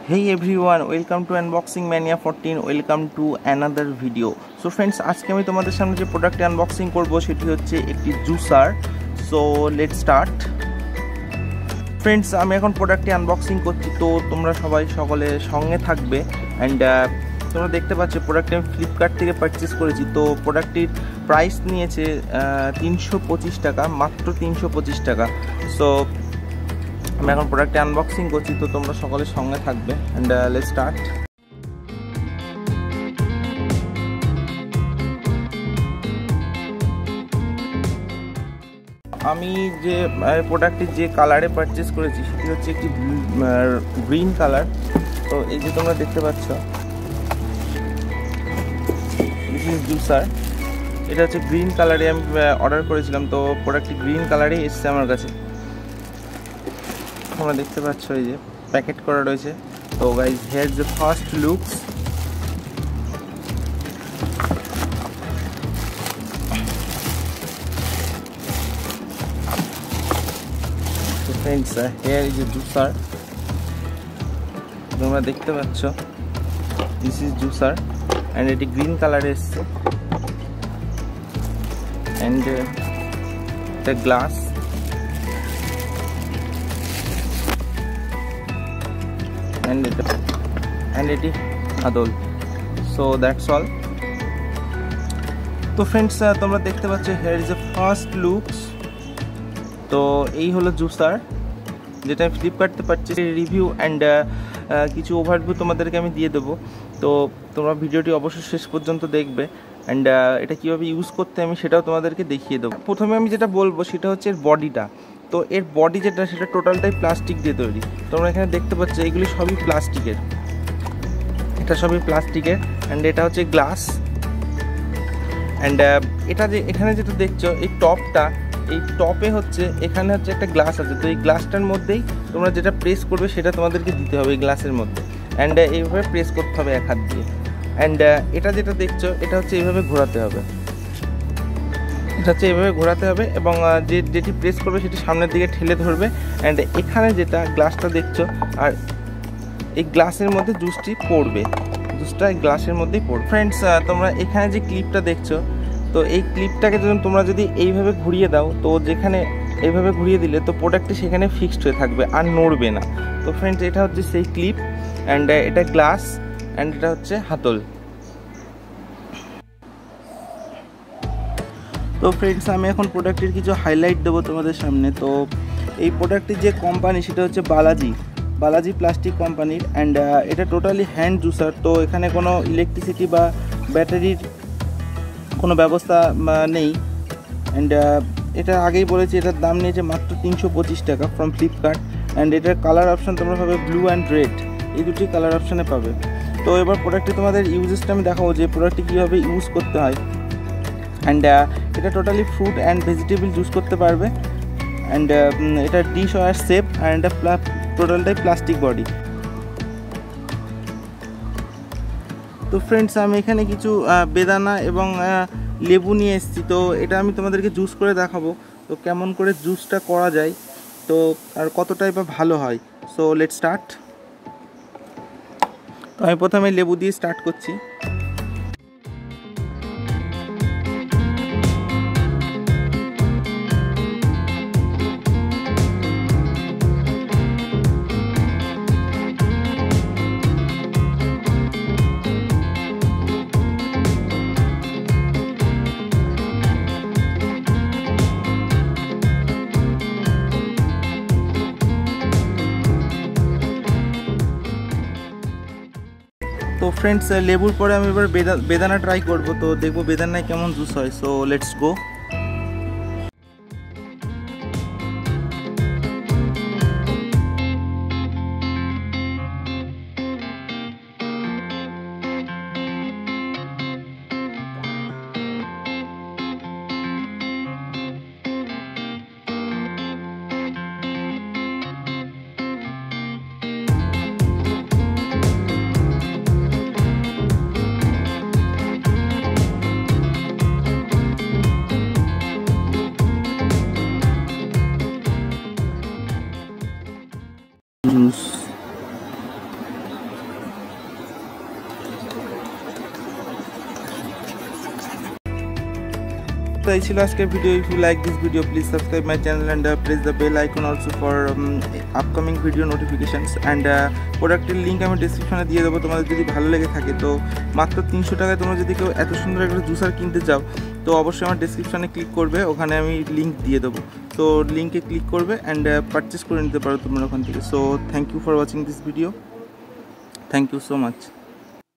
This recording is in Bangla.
Hey everyone, welcome to Unboxing Mania 14. Welcome to another video. So friends, আজকে আমি তোমাদের সামনে যে প্রোডাক্টটি আনবক্সিং করব সেটি হচ্ছে একটি juicer. So let's start. Friends, আমি এখন প্রোডাক্টটি আনবক্সিং করছি, তো তোমরা সকলে সঙ্গে থাকবে. অ্যান্ড তোমরা দেখতে পাচ্ছ প্রোডাক্টটি আমি ফ্লিপকার্ট থেকে পারচেস করেছি. তো প্রোডাক্টটির প্রাইস নিয়েছে 325 টাকা, মাত্র 325 টাকা. সো আমি এখন প্রোডাক্টটি আনবক্সিং করছি, তো তোমরা সকলের সঙ্গে থাকবে. And let's start. আমি যে প্রোডাক্টটি যে কালারে পারচেস করেছি সেটি হচ্ছে একটি গ্রিন কালার. তো এই যে তোমরা দেখতে পাচ্ছ, দিস ইজ জুসার. এটা হচ্ছে গ্রিন কালারে আমি অর্ডার করেছিলাম. তো প্রোডাক্টটি গ্রিন কালারেই এসছে আমার কাছে. তোমরা দেখতে পাচ্ছ এই যে প্যাকেট করা রয়েছে. তো guys, here is the first looks. Friends, here is a juicer. তোমরা দেখতে পাচ্ছ দিস ইজ জুসার অ্যান্ড এটি গ্রিন কালারে এসছে. অ্যান্ড দ্য গ্লাস and এটি হাতল. So that's all. তো ফ্রেন্ডস, তোমরা দেখতে পাচ্ছ here is a first looks. তো এই হলো জুসার, যেটা আমি ফ্লিপকার্টে পারচেস. রিভিউ অ্যান্ড কিছু ওভারভিউ তোমাদেরকে আমি দিয়ে দেবো. তো তোমরা ভিডিওটি অবশ্যই শেষ পর্যন্ত দেখবে. অ্যান্ড এটা কীভাবে ইউজ করতে আমি সেটাও তোমাদেরকে দেখিয়ে দেবো. প্রথমে আমি যেটা বলবো সেটা হচ্ছে এর বডিটা. তো এর বডি যেটা, সেটা টোটালটাই প্লাস্টিক দিয়ে তৈরি. তোমরা এখানে দেখতে পাচ্ছ এগুলি সবই প্লাস্টিকের. এটা সবই প্লাস্টিকের. অ্যান্ড এটা হচ্ছে গ্লাস. অ্যান্ড এটা যে এখানে যেটা দেখছো, এই টপটা, এই টপে হচ্ছে এখানে হচ্ছে একটা গ্লাস আছে. তো এই গ্লাসটার মধ্যেই তোমরা যেটা প্রেস করবে সেটা তোমাদেরকে দিতে হবে এই গ্লাসের মধ্যে. অ্যান্ড এইভাবে প্রেস করতে হবে এক হাত দিয়ে. অ্যান্ড এটা যেটা দেখছো, এটা হচ্ছে এইভাবে ঘোরাতে হবে. এটা হচ্ছে এইভাবে ঘোরাতে হবে এবং যেটি প্রেস করবে সেটি সামনের দিকে ঠেলে ধরবে. অ্যান্ড এখানে যেটা গ্লাসটা দেখছো, আর এই গ্লাসের মধ্যে জুসটি পড়বে. জুসটা এই গ্লাসের মধ্যেই পড়বে. ফ্রেন্ডস, তোমরা এখানে যে ক্লিপটা দেখছো, তো এই ক্লিপটাকে তোমরা যদি এইভাবে ঘুরিয়ে দাও, তো যেখানে এইভাবে ঘুরিয়ে দিলে তো প্রোডাক্টটি সেখানে ফিক্সড হয়ে থাকবে, আর নড়বে না. তো ফ্রেন্ডস, এটা হচ্ছে সেই ক্লিপ. অ্যান্ড এটা গ্লাস. অ্যান্ড এটা হচ্ছে হাতল. তো ফ্রেন্ডস, আমি এখন প্রোডাক্টের কিছু হাইলাইট দেবো তোমাদের সামনে. তো এই প্রোডাক্টটির যে কোম্পানি সেটা হচ্ছে বালাজি প্লাস্টিক কোম্পানির. অ্যান্ড এটা টোটালি হ্যান্ড জুসার. তো এখানে কোনো ইলেকট্রিসিটি বা ব্যাটারির কোনো ব্যবস্থা নেই. অ্যান্ড এটা আগেই বলেছি, এটার দাম নিয়েছে মাত্র 325 টাকা ফ্রম ফ্লিপকার্ট. অ্যান্ড এটার কালার অপশান তোমরা পাবে ব্লু অ্যান্ড রেড, এই দুটি কালার অপশানে পাবে. তো এবার প্রোডাক্টটি তোমাদের ইউজেসটা আমি দেখাবো যে প্রোডাক্টটি কীভাবে ইউজ করতে হয়. অ্যান্ড এটা totally fruit and vegetable juice করতে পারবে. অ্যান্ড এটা ডিশ ওয়ার শেপ. অ্যান্ড এটা টোটালটাই প্লাস্টিক বডি. তো ফ্রেন্ডস, আমি এখানে কিছু বেদানা এবং লেবু নিয়ে এসেছি. তো এটা আমি তোমাদেরকে জুস করে দেখাবো, তো কেমন করে জুসটা করা যায়, তো আর কতটাই বা ভালো হয়. So let's start. তো আমি প্রথমে লেবু দিয়ে স্টার্ট করছি. তো ফ্রেন্ডস, লেবুর পরে আমি এবার বেদানা ট্রাই করব. তো দেখবো বেদানায় কেমন জুস হয়. So let's go. জুস. তো এই ছিল আজকের video. If you like this video please subscribe my channel and press the bell icon also for upcoming video notifications. And প্রোডাক্টের লিঙ্ক আমি ডিসক্রিপশনে দিয়ে দেবো। তোমাদের যদি ভালো লেগে থাকে তো মাত্র 300 টাকায় তোমরা যদি কেউ এত সুন্দর একটা জুসার কিনতে চাও তো অবশ্যই আমার ডিসক্রিপশনে ক্লিক করবে, ওখানে আমি লিঙ্ক দিয়ে দেবো। তো লিঙ্কে ক্লিক করবে অ্যান্ড পারচেস করে নিতে পারো তোমরা ওখান থেকে। So thank you for watching this video, thank you so much.